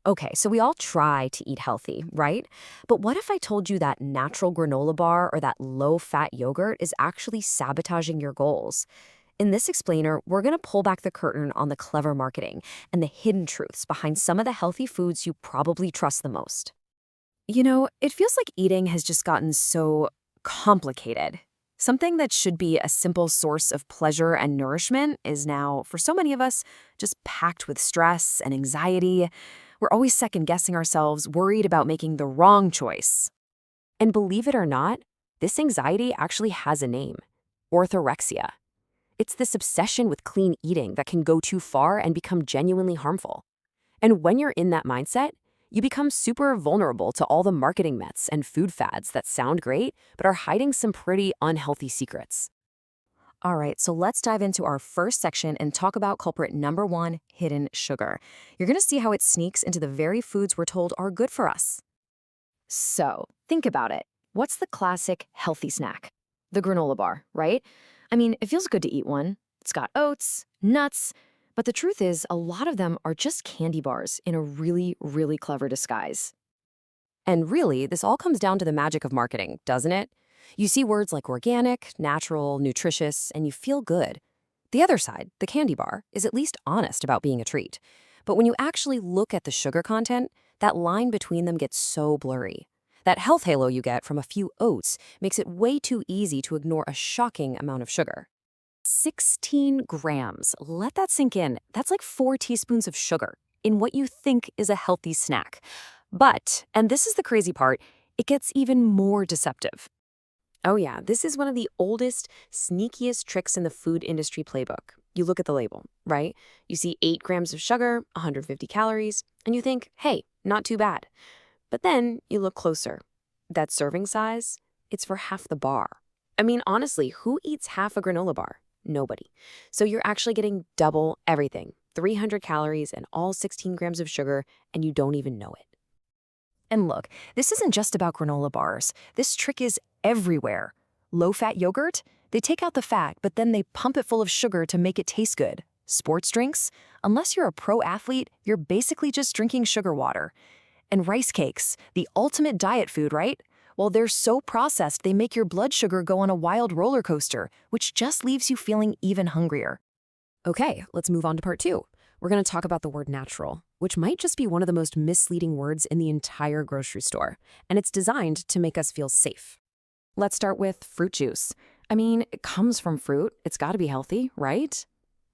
Okay, so we all try to eat healthy, right? But what if I told you that natural granola bar or that low-fat yogurt is actually sabotaging your goals? In this explainer, we're going to pull back the curtain on the clever marketing and the hidden truths behind some of the healthy foods you probably trust the most. It feels like eating has just gotten so complicated. Something that should be a simple source of pleasure and nourishment is now, for so many of us, just packed with stress and anxiety. We're always second-guessing ourselves, worried about making the wrong choice. And believe it or not, this anxiety actually has a name: orthorexia. It's this obsession with clean eating that can go too far and become genuinely harmful. And when you're in that mindset, you become super vulnerable to all the marketing myths and food fads that sound great, but are hiding some pretty unhealthy secrets. All right, so let's dive into our first section and talk about culprit number one, hidden sugar. You're going to see how it sneaks into the very foods we're told are good for us. So, think about it. What's the classic healthy snack? The granola bar, right? I mean, it feels good to eat one. It's got oats, nuts, but the truth is, a lot of them are just candy bars in a really, really clever disguise. And really, this all comes down to the magic of marketing, doesn't it? You see words like organic, natural, nutritious, and you feel good. The other side, the candy bar, is at least honest about being a treat. But when you actually look at the sugar content, that line between them gets so blurry. That health halo you get from a few oats makes it way too easy to ignore a shocking amount of sugar. 16 grams. Let that sink in. That's like 4 teaspoons of sugar in what you think is a healthy snack. But, and this is the crazy part, it gets even more deceptive. Oh yeah, this is one of the oldest, sneakiest tricks in the food industry playbook. You look at the label, right? You see 8 grams of sugar, 150 calories, and you think, hey, not too bad. But then you look closer. That serving size, it's for half the bar. I mean, honestly, who eats half a granola bar? Nobody. So you're actually getting double everything, 300 calories and all 16 grams of sugar, and you don't even know it. And look, this isn't just about granola bars. This trick is everywhere. Low-fat yogurt? They take out the fat, but then they pump it full of sugar to make it taste good. Sports drinks? Unless you're a pro athlete, you're basically just drinking sugar water. And rice cakes, the ultimate diet food, right? Well, they're so processed, they make your blood sugar go on a wild roller coaster, which just leaves you feeling even hungrier. Okay, let's move on to part 2. We're going to talk about the word natural, which might just be one of the most misleading words in the entire grocery store, and it's designed to make us feel safe. Let's start with fruit juice. I mean, it comes from fruit. It's got to be healthy, right?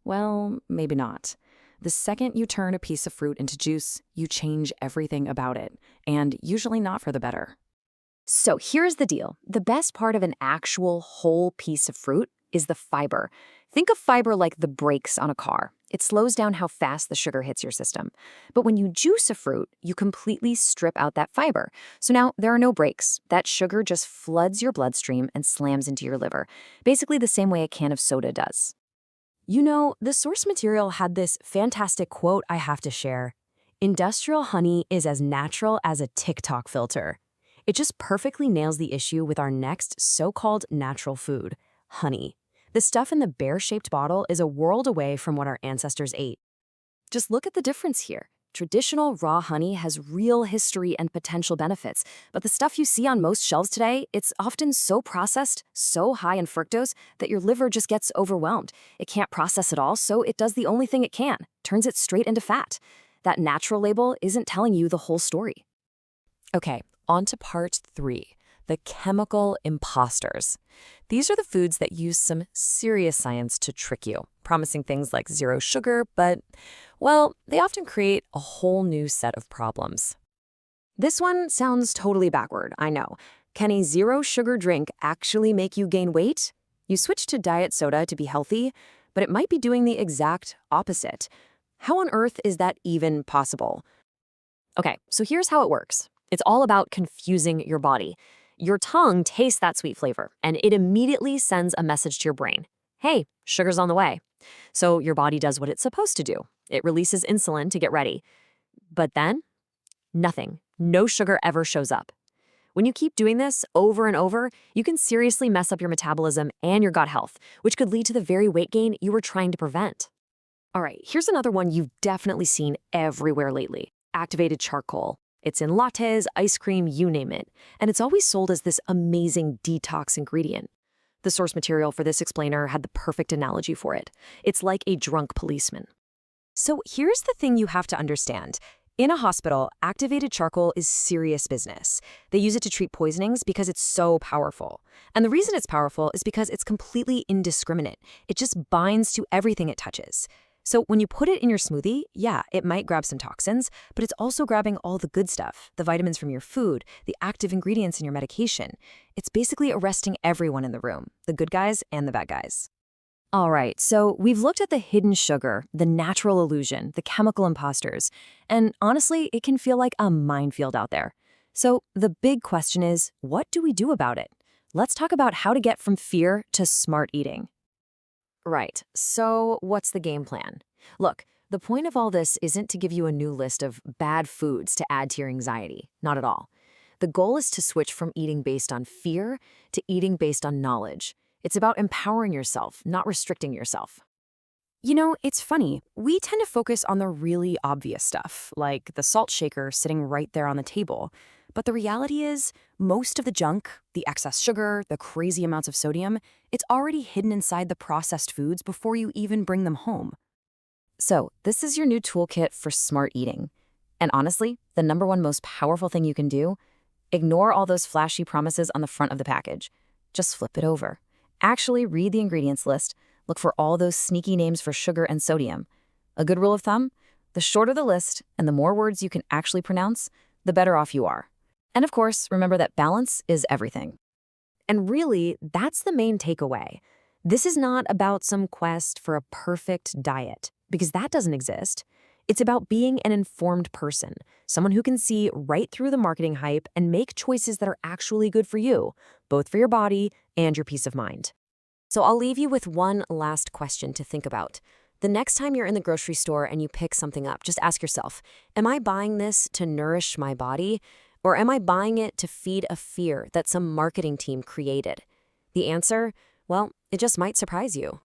Well, maybe not. The second you turn a piece of fruit into juice, you change everything about it, and usually not for the better. So here's the deal. The best part of an actual whole piece of fruit is the fiber. Think of fiber like the brakes on a car. It slows down how fast the sugar hits your system. But when you juice a fruit, you completely strip out that fiber. So now there are no brakes. That sugar just floods your bloodstream and slams into your liver, basically the same way a can of soda does. The source material had this fantastic quote I have to share. Industrial honey is as natural as a TikTok filter. It just perfectly nails the issue with our next so-called natural food, honey. The stuff in the bear-shaped bottle is a world away from what our ancestors ate. Just look at the difference here. Traditional raw honey has real history and potential benefits, but the stuff you see on most shelves today, it's often so processed, so high in fructose, that your liver just gets overwhelmed. It can't process it all, so it does the only thing it can, turns it straight into fat. That natural label isn't telling you the whole story. Okay, on to part 3. The chemical imposters. These are the foods that use some serious science to trick you, promising things like zero sugar, but, well, they often create a whole new set of problems. This one sounds totally backward, I know. Can a zero sugar drink actually make you gain weight? You switch to diet soda to be healthy, but it might be doing the exact opposite. How on earth is that even possible? Okay, so here's how it works. It's all about confusing your body. Your tongue tastes that sweet flavor, and it immediately sends a message to your brain. Hey, sugar's on the way. So your body does what it's supposed to do. It releases insulin to get ready. But then, nothing. No sugar ever shows up. When you keep doing this over and over, you can seriously mess up your metabolism and your gut health, which could lead to the very weight gain you were trying to prevent. All right, here's another one you've definitely seen everywhere lately: activated charcoal. It's in lattes, ice cream, you name it. And it's always sold as this amazing detox ingredient. The source material for this explainer had the perfect analogy for it. It's like a drunk policeman. So here's the thing you have to understand. In a hospital, activated charcoal is serious business. They use it to treat poisonings because it's so powerful. And the reason it's powerful is because it's completely indiscriminate. It just binds to everything it touches. So when you put it in your smoothie, yeah, it might grab some toxins, but it's also grabbing all the good stuff, the vitamins from your food, the active ingredients in your medication. It's basically arresting everyone in the room, the good guys and the bad guys. All right, so we've looked at the hidden sugar, the natural illusion, the chemical imposters, and honestly, it can feel like a minefield out there. So the big question is, what do we do about it? Let's talk about how to get from fear to smart eating. Right, so what's the game plan? Look, the point of all this isn't to give you a new list of bad foods to add to your anxiety, not at all. The goal is to switch from eating based on fear to eating based on knowledge. It's about empowering yourself, not restricting yourself. You know, it's funny. We tend to focus on the really obvious stuff, like the salt shaker sitting right there on the table. But the reality is, most of the junk, the excess sugar, the crazy amounts of sodium, it's already hidden inside the processed foods before you even bring them home. So, this is your new toolkit for smart eating. And honestly, the #1 most powerful thing you can do, ignore all those flashy promises on the front of the package. Just flip it over. Actually read the ingredients list. Look for all those sneaky names for sugar and sodium. A good rule of thumb, the shorter the list and the more words you can actually pronounce, the better off you are. And of course, remember that balance is everything. And really, that's the main takeaway. This is not about some quest for a perfect diet, because that doesn't exist. It's about being an informed person, someone who can see right through the marketing hype and make choices that are actually good for you, both for your body and your peace of mind. So I'll leave you with one last question to think about. The next time you're in the grocery store and you pick something up, just ask yourself, am I buying this to nourish my body, or am I buying it to feed a fear that some marketing team created? The answer, well, it just might surprise you.